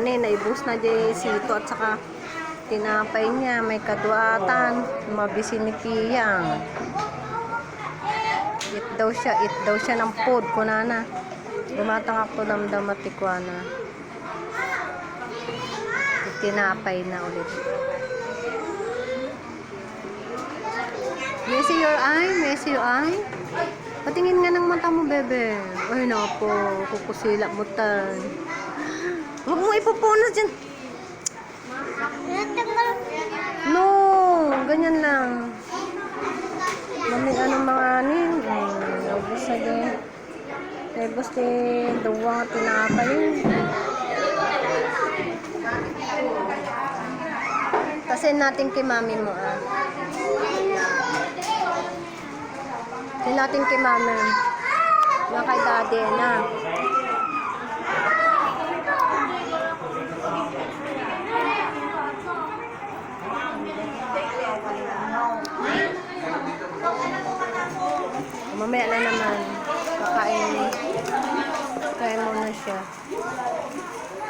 kanin. Naibus na di sito at saka tinapay niya. May kaduatan. Mabisi ni Piyang. Eat daw siya ng food. Kunana. Gumatang ako damdamat tikwana. Tinapay na ulit. Messi your eye? Messi your eye? Patingin nga ng mata mo, bebe. Ay, napo. Kukusila mo tan. Huwag mo ipupunas dyan. No! Ganyan lang. Mami, anong mga anin? Naubos na din. Naubos din. Duwang at tinapay. Kasi natin kay mami mo, Kasi natin kay mami. Na kay daddy, na. Mamaya na naman. Kakain mo na siya.